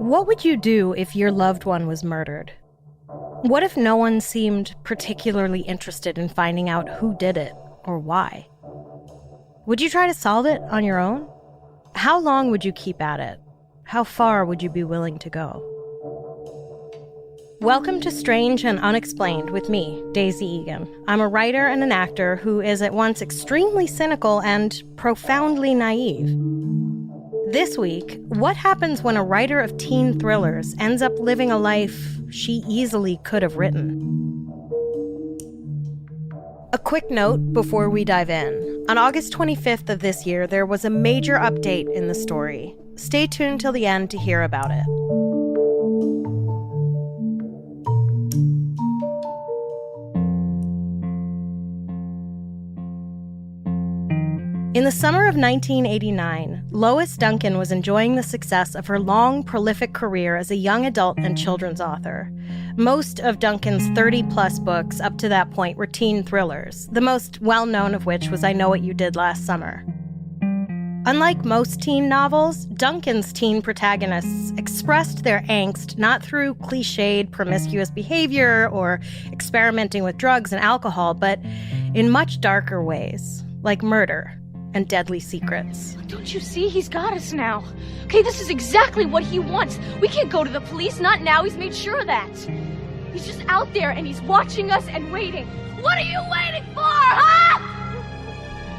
What would you do if your loved one was murdered? What if no one seemed particularly interested in finding out who did it or why? Would you try to solve it on your own? How long would you keep at it? How far would you be willing to go? Welcome to Strange and Unexplained with me, Daisy Egan. I'm a writer and an actor who is at once extremely cynical and profoundly naive. This week, what happens when a writer of teen thrillers ends up living a life she easily could have written? A quick note before we dive in. On August 25th of this year, there was a major update in the story. Stay tuned till the end to hear about it. In the summer of 1989, Lois Duncan was enjoying the success of her long, prolific career as a young adult and children's author. Most of Duncan's 30-plus books up to that point were teen thrillers, the most well-known of which was I Know What You Did Last Summer. Unlike most teen novels, Duncan's teen protagonists expressed their angst not through cliched, promiscuous behavior or experimenting with drugs and alcohol, but in much darker ways, like murder and deadly secrets. Don't you see? He's got us now. Okay, this is exactly what he wants. We can't go to the police, not now. He's made sure of that. He's just out there and he's watching us and waiting. What are you waiting for, huh?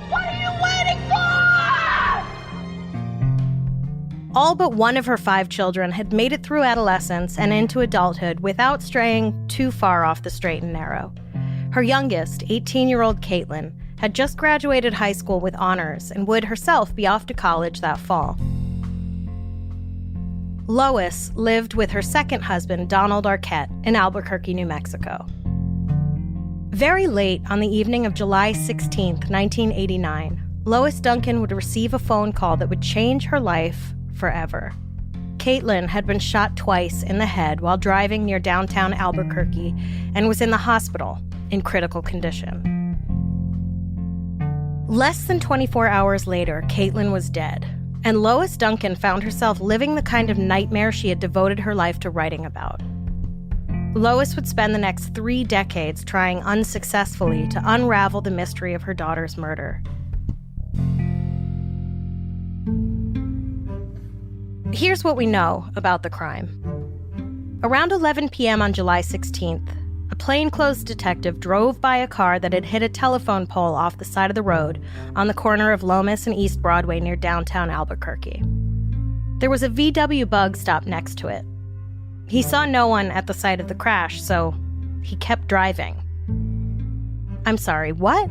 What are you waiting for? All but one of her 5 children had made it through adolescence and into adulthood without straying too far off the straight and narrow. Her youngest, 18-year-old Kaitlyn, had just graduated high school with honors and would herself be off to college that fall. Lois lived with her second husband, Donald Arquette, in Albuquerque, New Mexico. Very late on the evening of July 16, 1989, Lois Duncan would receive a phone call that would change her life forever. Kaitlyn had been shot twice in the head while driving near downtown Albuquerque and was in the hospital in critical condition. Less than 24 hours later, Kaitlyn was dead, and Lois Duncan found herself living the kind of nightmare she had devoted her life to writing about. Lois would spend the next 3 decades trying unsuccessfully to unravel the mystery of her daughter's murder. Here's what we know about the crime. Around 11 p.m. on July 16th, a plainclothes detective drove by a car that had hit a telephone pole off the side of the road on the corner of Lomas and East Broadway near downtown Albuquerque. There was a VW Bug stop next to it. He saw no one at the site of the crash, so he kept driving. I'm sorry, what?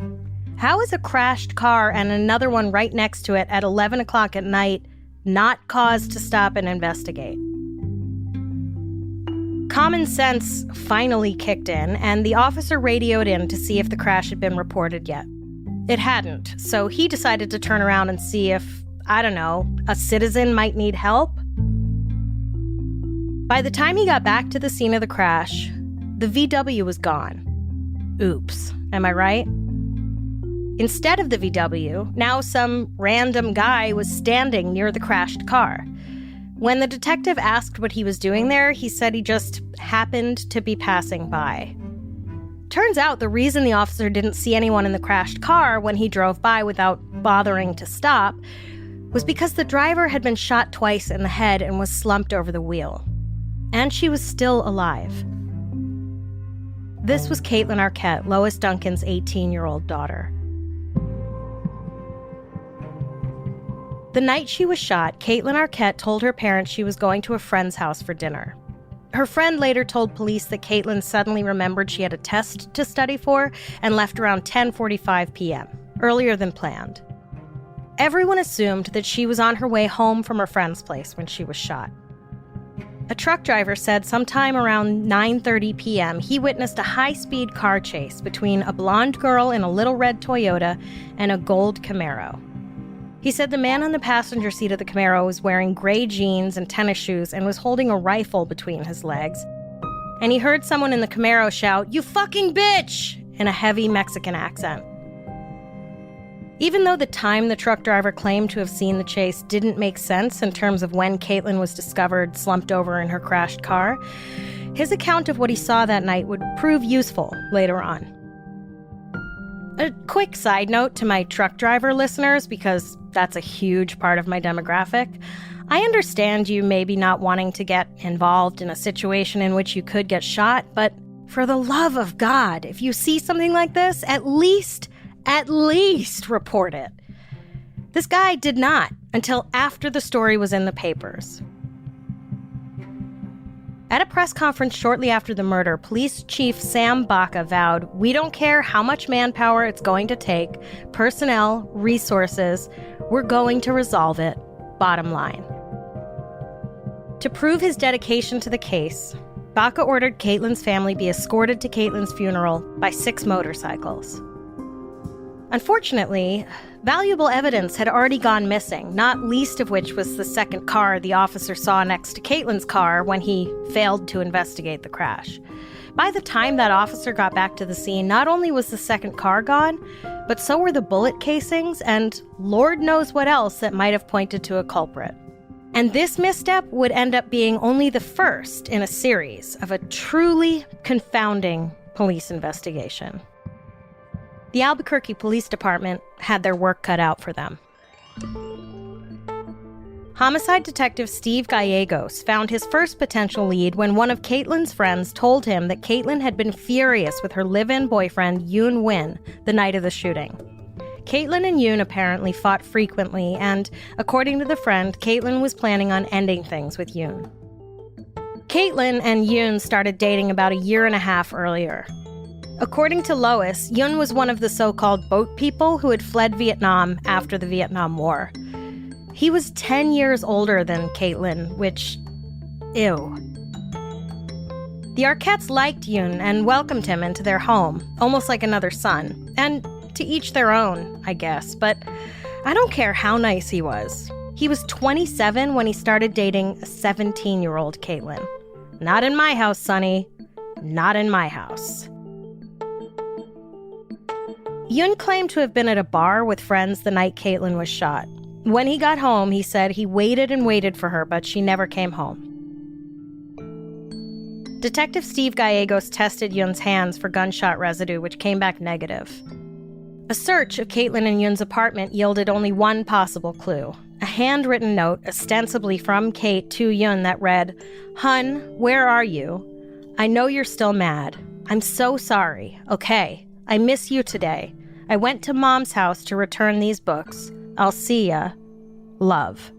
How is a crashed car and another one right next to it at 11 o'clock at night not cause to stop and investigate? Common sense finally kicked in, and the officer radioed in to see if the crash had been reported yet. It hadn't, so he decided to turn around and see if, I don't know, a citizen might need help. By the time he got back to the scene of the crash, the VW was gone. Oops, am I right? Instead of the VW, now some random guy was standing near the crashed car. When the detective asked what he was doing there, he said he just happened to be passing by. Turns out the reason the officer didn't see anyone in the crashed car when he drove by without bothering to stop was because the driver had been shot twice in the head and was slumped over the wheel. And she was still alive. This was Kaitlyn Arquette, Lois Duncan's 18-year-old daughter. The night she was shot, Kaitlyn Arquette told her parents she was going to a friend's house for dinner. Her friend later told police that Kaitlyn suddenly remembered she had a test to study for and left around 10:45 p.m., earlier than planned. Everyone assumed that she was on her way home from her friend's place when she was shot. A truck driver said sometime around 9:30 p.m. he witnessed a high-speed car chase between a blonde girl in a little red Toyota and a gold Camaro. He said the man on the passenger seat of the Camaro was wearing gray jeans and tennis shoes and was holding a rifle between his legs. And he heard someone in the Camaro shout, "You fucking bitch!" in a heavy Mexican accent. Even though the time the truck driver claimed to have seen the chase didn't make sense in terms of when Kaitlyn was discovered slumped over in her crashed car, his account of what he saw that night would prove useful later on. A quick side note to my truck driver listeners, because that's a huge part of my demographic. I understand you maybe not wanting to get involved in a situation in which you could get shot, but for the love of God, if you see something like this, at least report it. This guy did not until after the story was in the papers. At a press conference shortly after the murder, Police Chief Sam Baca vowed, "We don't care how much manpower it's going to take, personnel, resources, we're going to resolve it, bottom line." To prove his dedication to the case, Baca ordered Kaitlyn's family be escorted to Kaitlyn's funeral by 6 motorcycles. Unfortunately, valuable evidence had already gone missing, not least of which was the second car the officer saw next to Kaitlyn's car when he failed to investigate the crash. By the time that officer got back to the scene, not only was the second car gone, but so were the bullet casings and Lord knows what else that might have pointed to a culprit. And this misstep would end up being only the first in a series of a truly confounding police investigation. The Albuquerque Police Department had their work cut out for them. Homicide detective Steve Gallegos found his first potential lead when one of Kaitlyn's friends told him that Kaitlyn had been furious with her live-in boyfriend, Yoon Win, the night of the shooting. Kaitlyn and Yoon apparently fought frequently, and according to the friend, Kaitlyn was planning on ending things with Yoon. Kaitlyn and Yoon started dating about a year and a half earlier. According to Lois, Yoon was one of the so-called boat people who had fled Vietnam after the Vietnam War. He was 10 years older than Kaitlyn, which... ew. The Arquettes liked Yoon and welcomed him into their home, almost like another son. And to each their own, I guess, but I don't care how nice he was. He was 27 when he started dating a 17-year-old Kaitlyn. Not in my house, Sonny. Not in my house. Yoon claimed to have been at a bar with friends the night Kaitlyn was shot. When he got home, he said he waited and waited for her, but she never came home. Detective Steve Gallegos tested Yoon's hands for gunshot residue, which came back negative. A search of Kaitlyn and Yoon's apartment yielded only one possible clue. A handwritten note, ostensibly from Kate to Yoon, that read, "Hun, where are you? I know you're still mad. I'm so sorry. Okay. I miss you today. I went to Mom's house to return these books. I'll see ya. Love."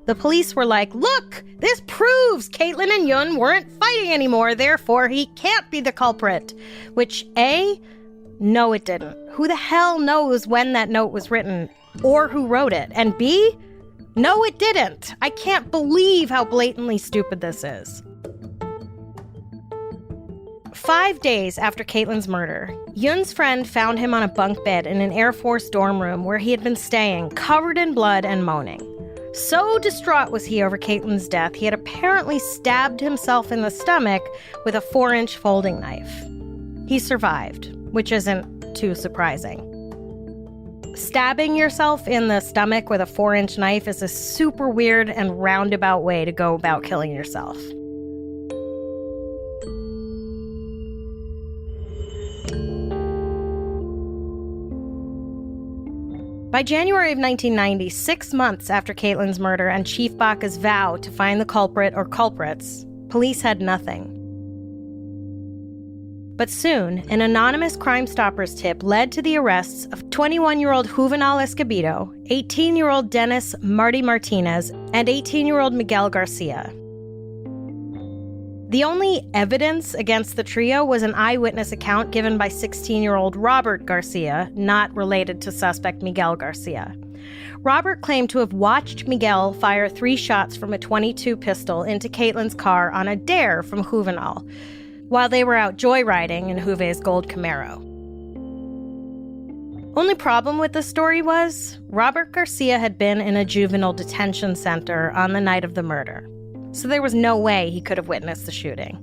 The police were like, "Look, this proves Kaitlyn and Yoon weren't fighting anymore, therefore he can't be the culprit." Which, A, no it didn't. Who the hell knows when that note was written or who wrote it? And B, no it didn't. I can't believe how blatantly stupid this is. 5 days after Kaitlyn's murder, Yoon's friend found him on a bunk bed in an Air Force dorm room where he had been staying, covered in blood and moaning. So distraught was he over Kaitlyn's death, he had apparently stabbed himself in the stomach with a 4-inch folding knife. He survived, which isn't too surprising. Stabbing yourself in the stomach with a 4-inch knife is a super weird and roundabout way to go about killing yourself. By January of 1990, 6 months after Kaitlyn's murder and Chief Baca's vow to find the culprit or culprits, police had nothing. But soon, an anonymous Crime Stoppers tip led to the arrests of 21-year-old Juvenal Escobedo, 18-year-old Dennis Marty Martinez, and 18-year-old Miguel Garcia. The only evidence against the trio was an eyewitness account given by 16-year-old Robert Garcia, not related to suspect Miguel Garcia. Robert claimed to have watched Miguel fire 3 shots from a .22 pistol into Kaitlyn's car on a dare from Juvenal, while they were out joyriding in Juve's gold Camaro. Only problem with the story was, Robert Garcia had been in a juvenile detention center on the night of the murder, so there was no way he could have witnessed the shooting.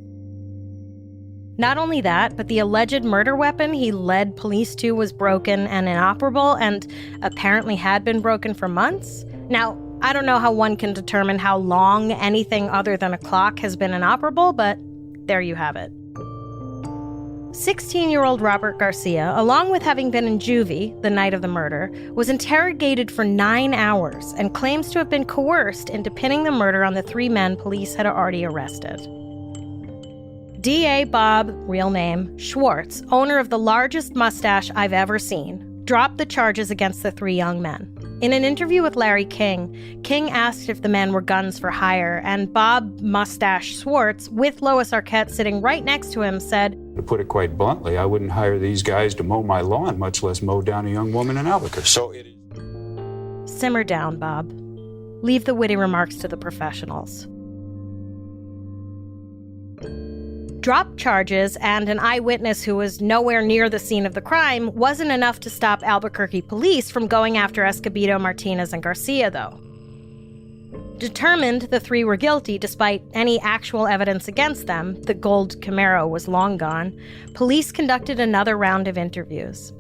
Not only that, but the alleged murder weapon he led police to was broken and inoperable and apparently had been broken for months. Now, I don't know how one can determine how long anything other than a clock has been inoperable, but there you have it. 16-year-old Robert Garcia, along with having been in juvie the night of the murder, was interrogated for 9 hours and claims to have been coerced into pinning the murder on the 3 men police had already arrested. D.A. Bob, real name, Schwartz, owner of the largest mustache I've ever seen, dropped the charges against the 3 young men. In an interview with Larry King, King asked if the men were guns for hire, and Bob Mustache Schwartz, with Lois Arquette sitting right next to him, said, "To put it quite bluntly, I wouldn't hire these guys to mow my lawn, much less mow down a young woman in Albuquerque." So it is. Simmer down, Bob. Leave the witty remarks to the professionals. Dropped charges and an eyewitness who was nowhere near the scene of the crime wasn't enough to stop Albuquerque police from going after Escobedo, Martinez, and Garcia, though. Determined the 3 were guilty despite any actual evidence against them, the gold Camaro was long gone, police conducted another round of interviews.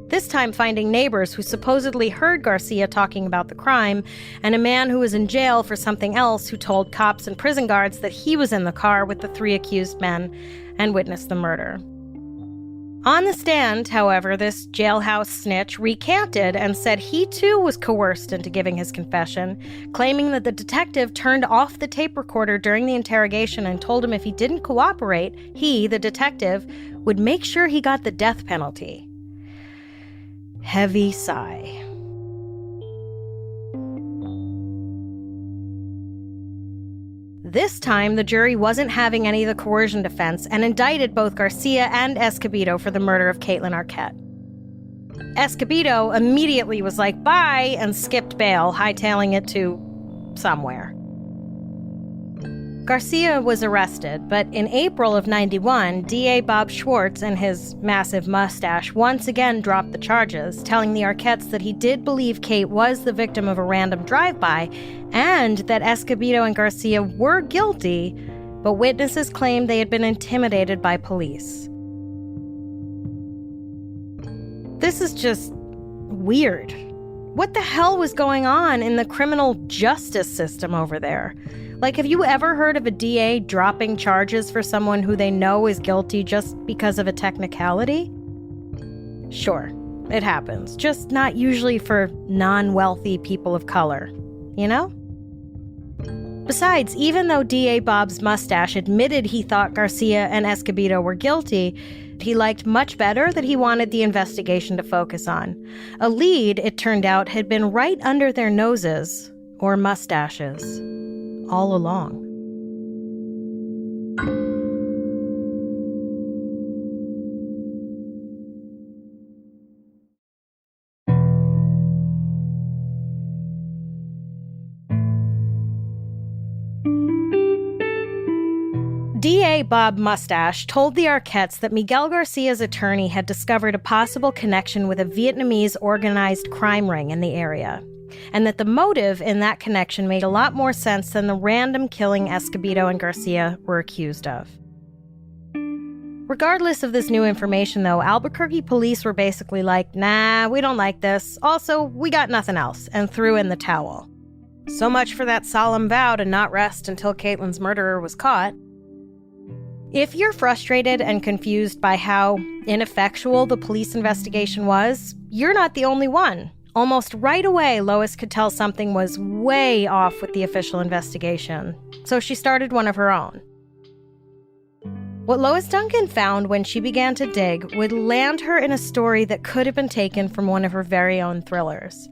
This time finding neighbors who supposedly heard Garcia talking about the crime, and a man who was in jail for something else who told cops and prison guards that he was in the car with the 3 accused men and witnessed the murder. On the stand, however, this jailhouse snitch recanted and said he too was coerced into giving his confession, claiming that the detective turned off the tape recorder during the interrogation and told him if he didn't cooperate, he, the detective, would make sure he got the death penalty. Heavy sigh. This time, the jury wasn't having any of the coercion defense and indicted both Garcia and Escobedo for the murder of Kaitlyn Arquette. Escobedo immediately was like, bye, and skipped bail, hightailing it to somewhere. Garcia was arrested, but in April of '91, D.A. Bob Schwartz and his massive mustache once again dropped the charges, telling the Arquettes that he did believe Kate was the victim of a random drive-by and that Escobedo and Garcia were guilty, but witnesses claimed they had been intimidated by police. This is just weird. What the hell was going on in the criminal justice system over there? Like, have you ever heard of a DA dropping charges for someone who they know is guilty just because of a technicality? Sure, it happens, just not usually for non-wealthy people of color, you know? Besides, even though DA Bob's mustache admitted he thought Garcia and Escobedo were guilty, he liked much better that he wanted the investigation to focus on. A lead, it turned out, had been right under their noses, or mustaches, all along. DA Bob Mustache told the Arquettes that Miguel Garcia's attorney had discovered a possible connection with a Vietnamese organized crime ring in the area, and that the motive in that connection made a lot more sense than the random killing Escobedo and Garcia were accused of. Regardless of this new information, though, Albuquerque police were basically like, nah, we don't like this. Also, we got nothing else, and threw in the towel. So much for that solemn vow to not rest until Kaitlyn's murderer was caught. If you're frustrated and confused by how ineffectual the police investigation was, you're not the only one. Almost right away, Lois could tell something was way off with the official investigation, so she started one of her own. What Lois Duncan found when she began to dig would land her in a story that could have been taken from one of her very own thrillers.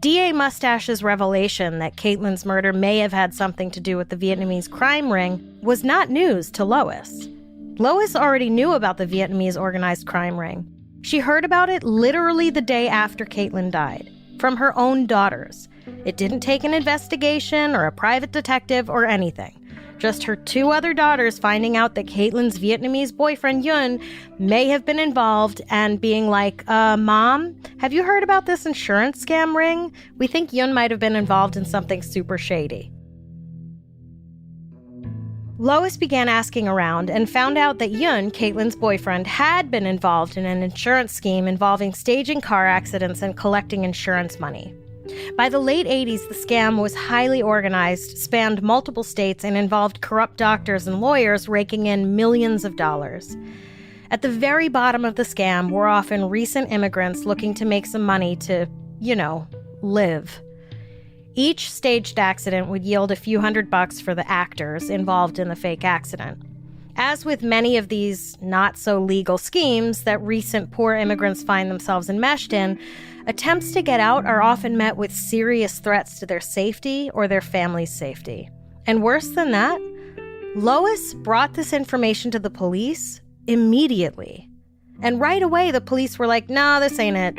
D.A. Mustache's revelation that Kaitlyn's murder may have had something to do with the Vietnamese crime ring was not news to Lois. Lois already knew about the Vietnamese organized crime ring. She heard about it literally the day after Kaitlyn died, from her own daughters. It didn't take an investigation or a private detective or anything. Just her 2 other daughters finding out that Kaitlyn's Vietnamese boyfriend Yun may have been involved and being like, Mom, have you heard about this insurance scam ring? We think Yun might have been involved in something super shady. Lois began asking around and found out that Yun, Kaitlyn's boyfriend, had been involved in an insurance scheme involving staging car accidents and collecting insurance money. By the late 80s, the scam was highly organized, spanned multiple states, and involved corrupt doctors and lawyers raking in millions of dollars. At the very bottom of the scam were often recent immigrants looking to make some money to, live. Each staged accident would yield a few $100 for the actors involved in the fake accident. As with many of these not-so-legal schemes that recent poor immigrants find themselves enmeshed in, attempts to get out are often met with serious threats to their safety or their family's safety. And worse than that, Lois brought this information to the police immediately. And right away, the police were like, "Nah, this ain't it."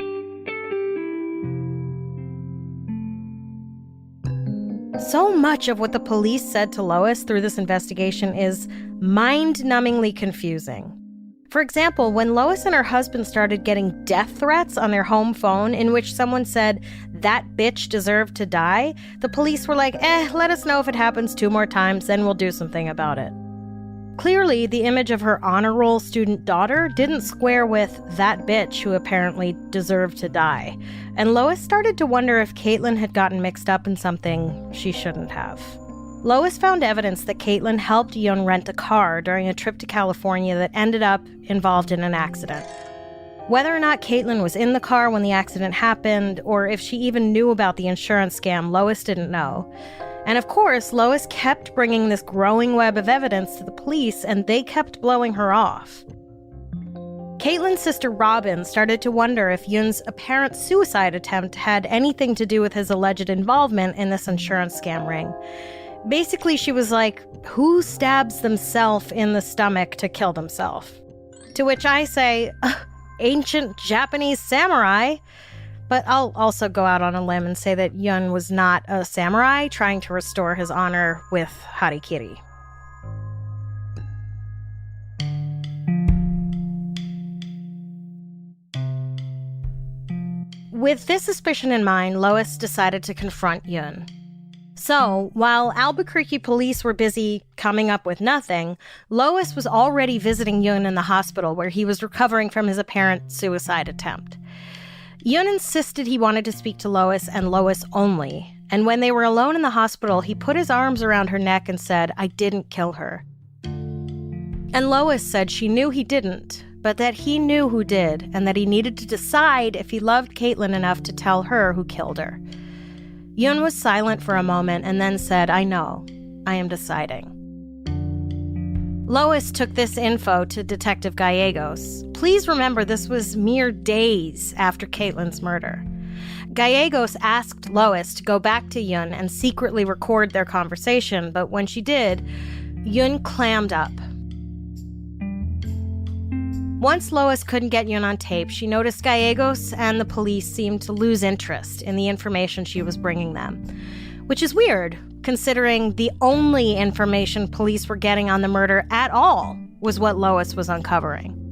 So much of what the police said to Lois through this investigation is mind-numbingly confusing. For example, when Lois and her husband started getting death threats on their home phone in which someone said, "That bitch deserved to die," the police were like, let us know if it happens 2 more times, then we'll do something about it. Clearly, the image of her honor roll student daughter didn't square with that bitch who apparently deserved to die. And Lois started to wonder if Kaitlyn had gotten mixed up in something she shouldn't have. Lois found evidence that Kaitlyn helped Yun rent a car during a trip to California that ended up involved in an accident. Whether or not Kaitlyn was in the car when the accident happened, or if she even knew about the insurance scam, Lois didn't know. And of course, Lois kept bringing this growing web of evidence to the police, and they kept blowing her off. Kaitlyn's sister Robin started to wonder if Yun's apparent suicide attempt had anything to do with his alleged involvement in this insurance scam ring. Basically, she was like, who stabs themselves in the stomach to kill themselves? To which I say, ancient Japanese samurai. But I'll also go out on a limb and say that Yun was not a samurai trying to restore his honor with harikiri. With this suspicion in mind, Lois decided to confront Yun. So, while Albuquerque police were busy coming up with nothing, Lois was already visiting Yun in the hospital where he was recovering from his apparent suicide attempt. Yun insisted he wanted to speak to Lois and Lois only, and when they were alone in the hospital, he put his arms around her neck and said, "I didn't kill her." And Lois said she knew he didn't, but that he knew who did, and that he needed to decide if he loved Kaitlyn enough to tell her who killed her. Yun was silent for a moment and then said, "I know. I am deciding." Lois took this info to Detective Gallegos. Please remember this was mere days after Kaitlyn's murder. Gallegos asked Lois to go back to Yun and secretly record their conversation, but when she did, Yun clammed up. Once Lois couldn't get Yun on tape, she noticed Gallegos and the police seemed to lose interest in the information she was bringing them, which is weird, considering the only information police were getting on the murder at all was what Lois was uncovering.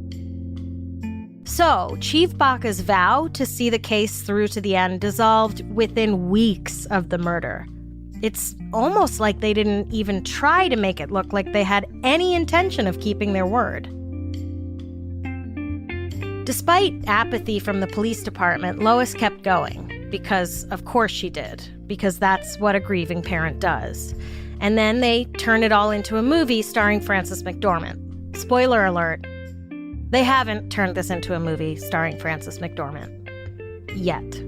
So, Chief Baca's vow to see the case through to the end dissolved within weeks of the murder. It's almost like they didn't even try to make it look like they had any intention of keeping their word. Despite apathy from the police department, Lois kept going, because of course she did, because that's what a grieving parent does. And then they turned it all into a movie starring Frances McDormand. Spoiler alert, they haven't turned this into a movie starring Frances McDormand. Yet.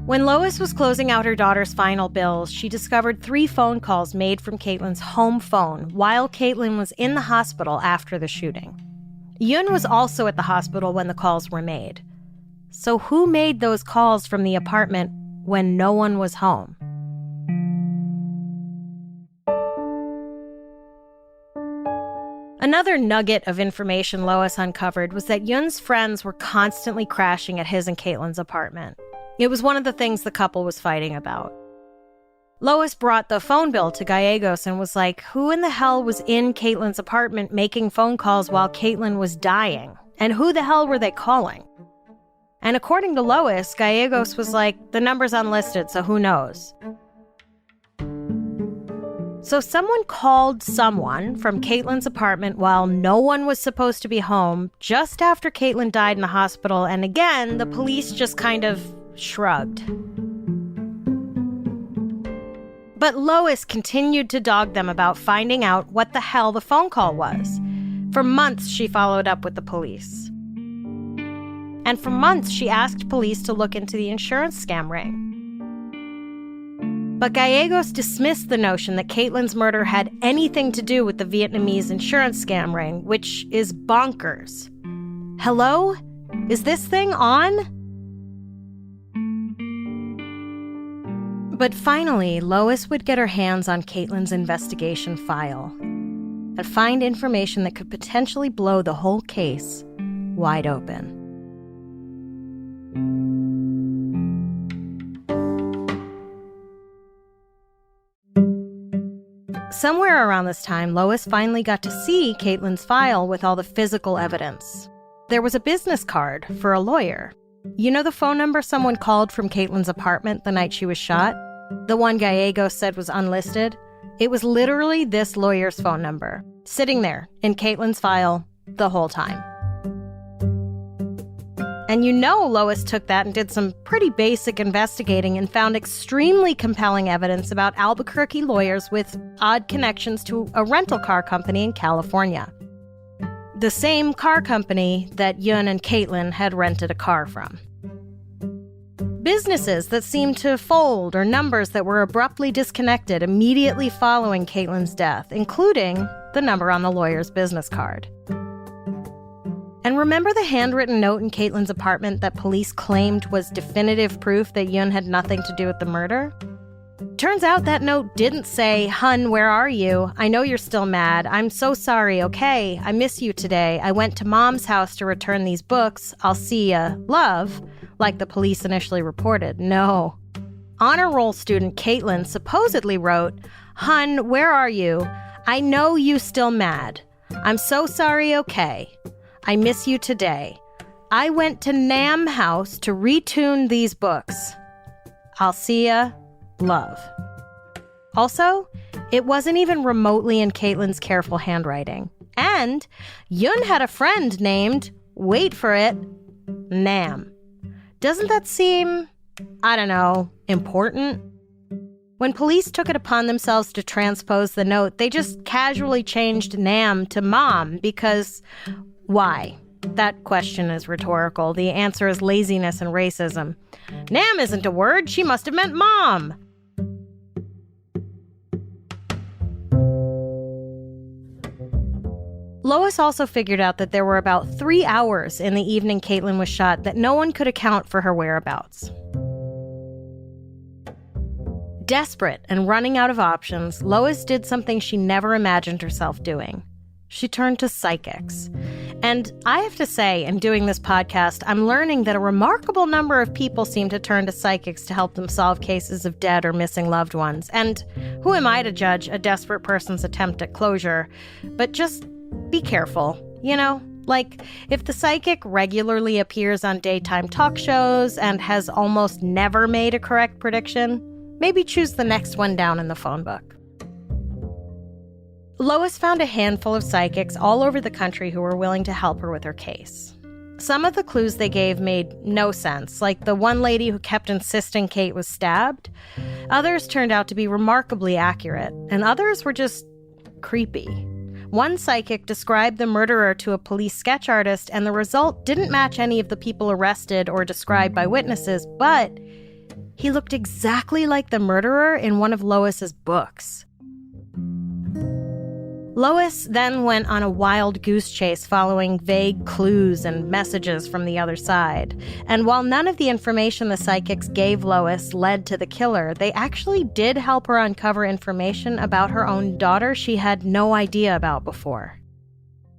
When Lois was closing out her daughter's final bills, she discovered 3 phone calls made from Kaitlyn's home phone while Kaitlyn was in the hospital after the shooting. Yun was also at the hospital when the calls were made. So who made those calls from the apartment when no one was home? Another nugget of information Lois uncovered was that Yun's friends were constantly crashing at his and Kaitlyn's apartment. It was one of the things the couple was fighting about. Lois brought the phone bill to Gallegos and was like, who in the hell was in Kaitlyn's apartment making phone calls while Kaitlyn was dying? And who the hell were they calling? And according to Lois, Gallegos was like, the number's unlisted, so who knows? So someone called someone from Kaitlyn's apartment while no one was supposed to be home just after Kaitlyn died in the hospital, and again, the police just kind of shrugged. But Lois continued to dog them about finding out what the hell the phone call was. For months, she followed up with the police. And for months, she asked police to look into the insurance scam ring. But Gallegos dismissed the notion that Kaitlyn's murder had anything to do with the Vietnamese insurance scam ring, which is bonkers. Hello? Is this thing on? But finally, Lois would get her hands on Kaitlyn's investigation file and find information that could potentially blow the whole case wide open. Somewhere around this time, Lois finally got to see Kaitlyn's file with all the physical evidence. There was a business card for a lawyer. You know the phone number someone called from Kaitlyn's apartment the night she was shot? The one Gallegos said was unlisted? It was literally this lawyer's phone number, sitting there in Kaitlyn's file the whole time. And you know Lois took that and did some pretty basic investigating and found extremely compelling evidence about Albuquerque lawyers with odd connections to a rental car company in California. The same car company that Yun and Kaitlyn had rented a car from. Businesses that seemed to fold or numbers that were abruptly disconnected immediately following Kaitlyn's death, including the number on the lawyer's business card. And remember the handwritten note in Kaitlyn's apartment that police claimed was definitive proof that Yun had nothing to do with the murder? Turns out that note didn't say, "Hun, where are you? I know you're still mad. I'm so sorry, okay? I miss you today. I went to Mom's house to return these books. I'll see ya. Love," like the police initially reported. No. Honor roll student Kaitlyn supposedly wrote, "Hun, where are you? I know you still mad. I'm so sorry, okay? I miss you today. I went to Nam house to retune these books. I'll see ya. Love." Also, it wasn't even remotely in Kaitlyn's careful handwriting. And Yun had a friend named, wait for it, Nam. Doesn't that seem, I don't know, important? When police took it upon themselves to transpose the note, they just casually changed Nam to Mom because why? That question is rhetorical. The answer is laziness and racism. Nam isn't a word. She must have meant Mom. Lois also figured out that there were about 3 hours in the evening Kaitlyn was shot that no one could account for her whereabouts. Desperate and running out of options, Lois did something she never imagined herself doing. She turned to psychics. And I have to say, in doing this podcast, I'm learning that a remarkable number of people seem to turn to psychics to help them solve cases of dead or missing loved ones. And who am I to judge a desperate person's attempt at closure? But just be careful, you know? Like, if the psychic regularly appears on daytime talk shows and has almost never made a correct prediction, maybe choose the next one down in the phone book. Lois found a handful of psychics all over the country who were willing to help her with her case. Some of the clues they gave made no sense, like the one lady who kept insisting Kate was stabbed. Others turned out to be remarkably accurate, and others were just creepy. One psychic described the murderer to a police sketch artist, and the result didn't match any of the people arrested or described by witnesses, but he looked exactly like the murderer in one of Lois's books. Lois then went on a wild goose chase following vague clues and messages from the other side. And while none of the information the psychics gave Lois led to the killer, they actually did help her uncover information about her own daughter she had no idea about before.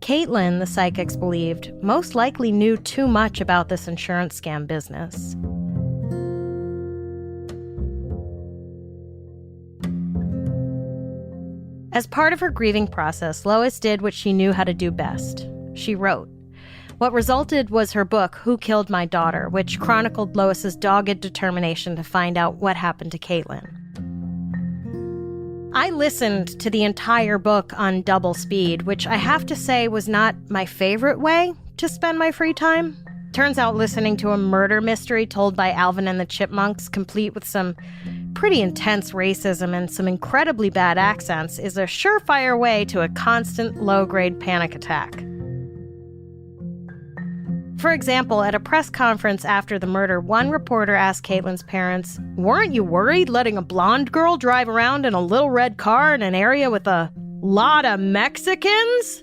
Kaitlyn, the psychics believed, most likely knew too much about this insurance scam business. As part of her grieving process, Lois did what she knew how to do best. She wrote. What resulted was her book, Who Killed My Daughter, which chronicled Lois's dogged determination to find out what happened to Kaitlyn. I listened to the entire book on double speed, which I have to say was not my favorite way to spend my free time. Turns out listening to a murder mystery told by Alvin and the Chipmunks, complete with some pretty intense racism and some incredibly bad accents, is a surefire way to a constant low-grade panic attack. For example, at a press conference after the murder, one reporter asked Kaitlyn's parents, "Weren't you worried letting a blonde girl drive around in a little red car in an area with a lot of Mexicans?"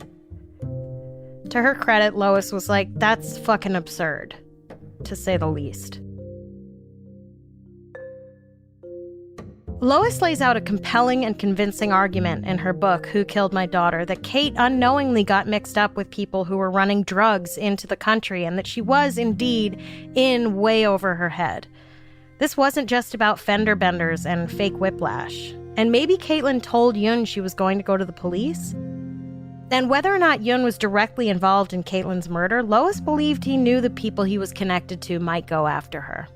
To her credit, Lois was like, "That's fucking absurd, to say the least." Lois lays out a compelling and convincing argument in her book, Who Killed My Daughter, that Kate unknowingly got mixed up with people who were running drugs into the country and that she was indeed in way over her head. This wasn't just about fender benders and fake whiplash. And maybe Kaitlyn told Yoon she was going to go to the police? And whether or not Yoon was directly involved in Kaitlyn's murder, Lois believed he knew the people he was connected to might go after her.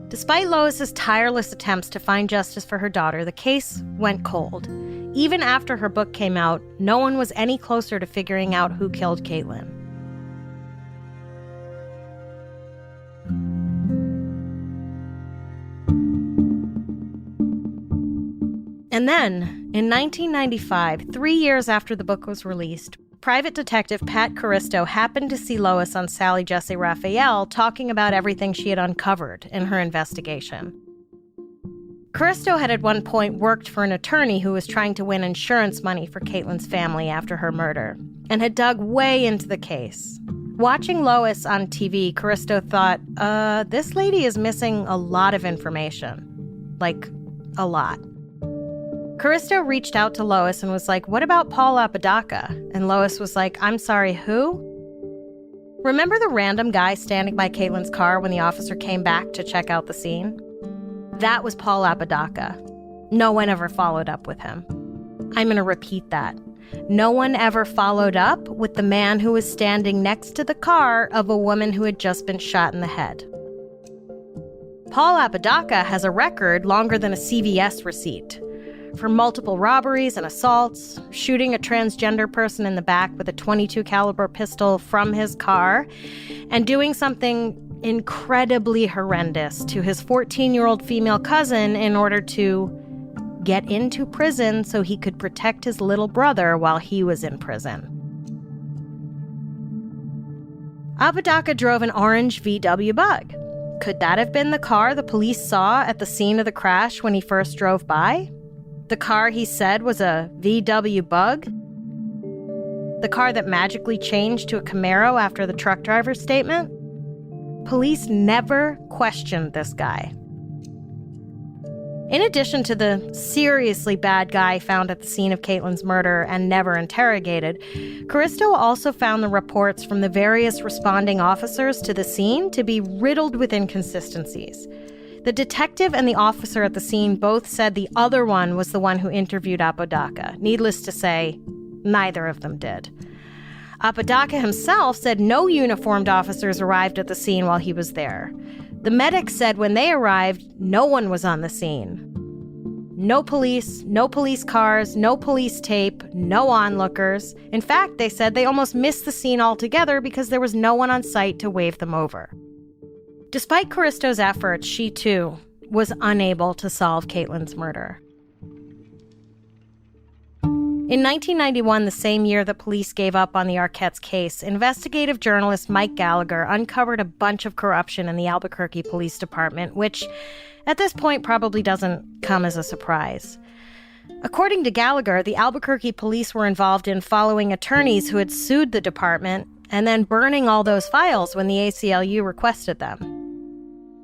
Despite Lois's tireless attempts to find justice for her daughter, the case went cold. Even after her book came out, no one was any closer to figuring out who killed Kaitlyn. And then, in 1995, 3 years after the book was released, private detective Pat Caristo happened to see Lois on Sally Jessy Raphael talking about everything she had uncovered in her investigation. Caristo had at one point worked for an attorney who was trying to win insurance money for Kaitlyn's family after her murder, and had dug way into the case. Watching Lois on TV, Caristo thought, this lady is missing a lot of information. Like, a lot. Caristo reached out to Lois and was like, "What about Paul Apodaca?" And Lois was like, "I'm sorry, who?" Remember the random guy standing by Kaitlyn's car when the officer came back to check out the scene? That was Paul Apodaca. No one ever followed up with him. I'm going to repeat that. No one ever followed up with the man who was standing next to the car of a woman who had just been shot in the head. Paul Apodaca has a record longer than a CVS receipt for multiple robberies and assaults, shooting a transgender person in the back with a .22 caliber pistol from his car, and doing something incredibly horrendous to his 14-year-old female cousin in order to get into prison so he could protect his little brother while he was in prison. Apodaca drove an orange VW Bug. Could that have been the car the police saw at the scene of the crash when he first drove by? The car he said was a VW Bug? The car that magically changed to a Camaro after the truck driver's statement? Police never questioned this guy. In addition to the seriously bad guy found at the scene of Kaitlyn's murder and never interrogated, Caristo also found the reports from the various responding officers to the scene to be riddled with inconsistencies. The detective and the officer at the scene both said the other one was the one who interviewed Apodaca. Needless to say, neither of them did. Apodaca himself said no uniformed officers arrived at the scene while he was there. The medics said when they arrived, no one was on the scene. No police cars, no police tape, no onlookers. In fact, they said they almost missed the scene altogether because there was no one on site to wave them over. Despite Caristo's efforts, she too was unable to solve Kaitlyn's murder. In 1991, the same year that police gave up on the Arquette's case, investigative journalist Mike Gallagher uncovered a bunch of corruption in the Albuquerque Police Department, which at this point probably doesn't come as a surprise. According to Gallagher, the Albuquerque police were involved in following attorneys who had sued the department and then burning all those files when the ACLU requested them.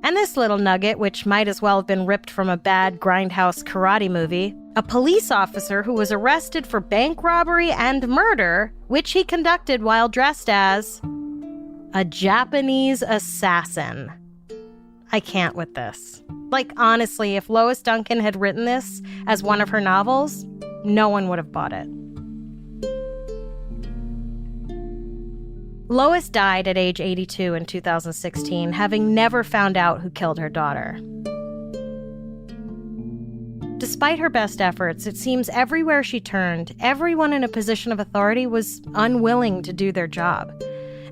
And this little nugget, which might as well have been ripped from a bad grindhouse karate movie, a police officer who was arrested for bank robbery and murder, which he conducted while dressed as a Japanese assassin. I can't with this. Like, honestly, if Lois Duncan had written this as one of her novels, no one would have bought it. Lois died at age 82 in 2016, having never found out who killed her daughter. despite her best efforts, it seems everywhere she turned, everyone in a position of authority was unwilling to do their job.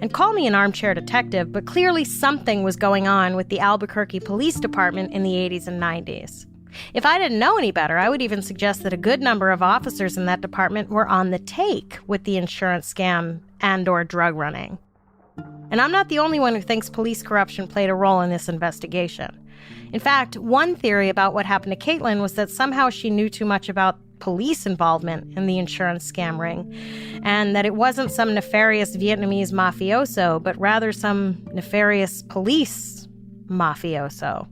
And call me an armchair detective, but clearly something was going on with the Albuquerque Police Department in the 80s and 90s. If I didn't know any better, I would even suggest that a good number of officers in that department were on the take with the insurance scam and/or drug running. And I'm not the only one who thinks police corruption played a role in this investigation. In fact, one theory about what happened to Kaitlyn was that somehow she knew too much about police involvement in the insurance scam ring, and that it wasn't some nefarious Vietnamese mafioso, but rather some nefarious police mafioso.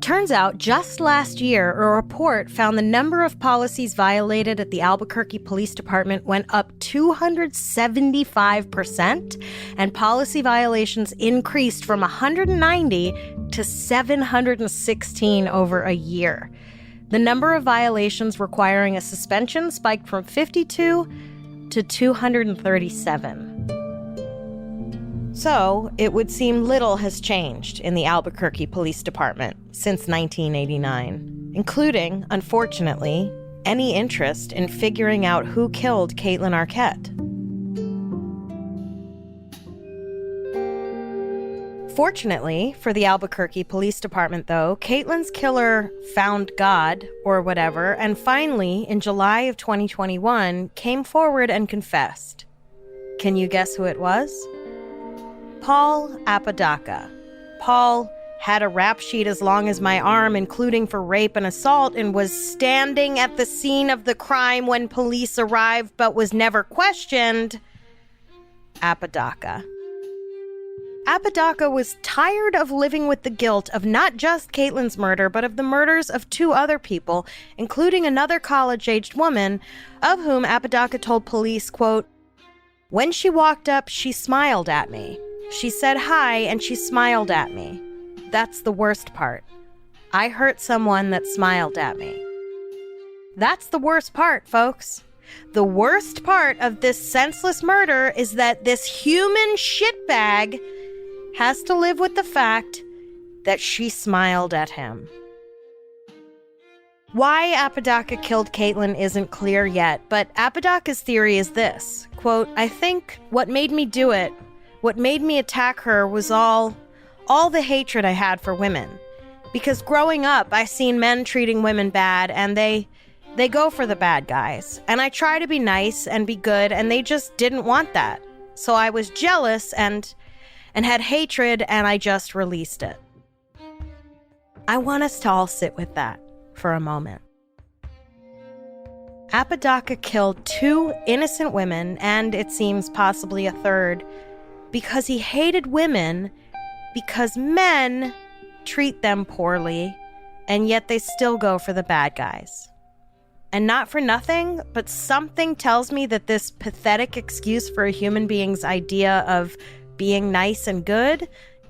Turns out, just last year, a report found the number of policies violated at the Albuquerque Police Department went up 275%, and policy violations increased from 190 to 716 over a year. The number of violations requiring a suspension spiked from 52 to 237. So, it would seem little has changed in the Albuquerque Police Department since 1989, including, unfortunately, any interest in figuring out who killed Kaitlyn Arquette. Fortunately for the Albuquerque Police Department, though, Kaitlyn's killer found God, or whatever, and finally, in July of 2021, came forward and confessed. Can you guess who it was? Paul Apodaca. Paul had a rap sheet as long as my arm, including for rape and assault, and was standing at the scene of the crime when police arrived but was never questioned. Apodaca. Apodaca was tired of living with the guilt of not just Kaitlyn's murder, but of the murders of 2 other people, including another college-aged woman, of whom Apodaca told police, quote, "When she walked up, she smiled at me. She said hi and she smiled at me. That's the worst part. I hurt someone that smiled at me." That's the worst part, folks. The worst part of this senseless murder is that this human shitbag has to live with the fact that she smiled at him. Why Apodaca killed Kaitlyn isn't clear yet, but Apodaca's theory is this, quote, "I think what made me do it, what made me attack her was all the hatred I had for women. Because growing up, I seen men treating women bad, and they go for the bad guys. And I try to be nice and be good, and they just didn't want that. So I was jealous and had hatred, and I just released it." I want us to all sit with that for a moment. Apodaca killed 2 innocent women, and it seems possibly a third, because he hated women, because men treat them poorly, and yet they still go for the bad guys. And not for nothing, but something tells me that this pathetic excuse for a human being's idea of being nice and good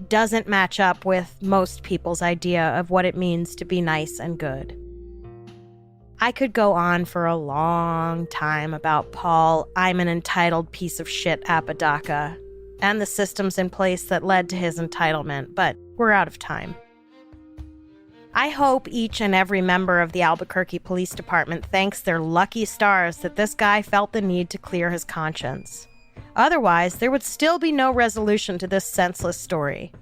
doesn't match up with most people's idea of what it means to be nice and good. I could go on for a long time about Paul, I'm an entitled piece of shit Apodaca, and the systems in place that led to his entitlement, but we're out of time. I hope each and every member of the Albuquerque Police Department thanks their lucky stars that this guy felt the need to clear his conscience. Otherwise, there would still be no resolution to this senseless story.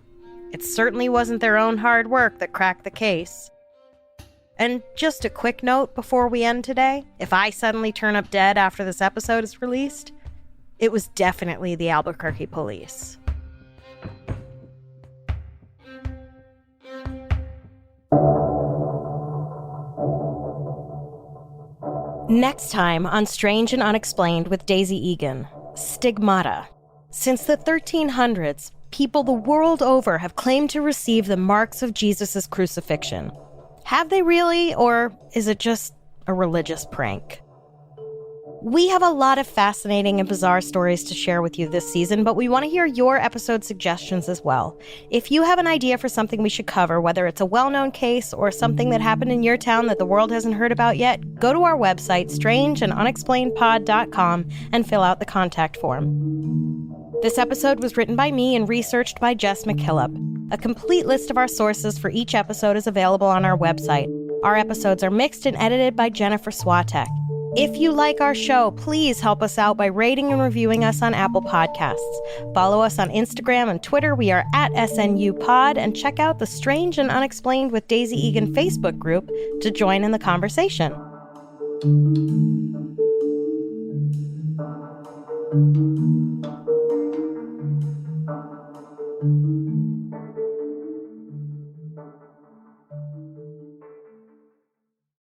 It certainly wasn't their own hard work that cracked the case. And just a quick note before we end today, if I suddenly turn up dead after this episode is released, it was definitely the Albuquerque police. Next time on Strange and Unexplained with Daisy Egan, stigmata. Since the 1300s, people the world over have claimed to receive the marks of Jesus' crucifixion. Have they really, or is it just a religious prank? We have a lot of fascinating and bizarre stories to share with you this season, but we want to hear your episode suggestions as well. If you have an idea for something we should cover, whether it's a well-known case or something that happened in your town that the world hasn't heard about yet, go to our website, strangeandunexplainedpod.com, and fill out the contact form. This episode was written by me and researched by Jess McKillop. A complete list of our sources for each episode is available on our website, Our episodes are mixed and edited by Jennifer Swatek. If you like our show, please help us out by rating and reviewing us on Apple Podcasts. Follow us on Instagram and Twitter. We are at SNUpod, and check out the Strange and Unexplained with Daisy Egan Facebook group to join in the conversation.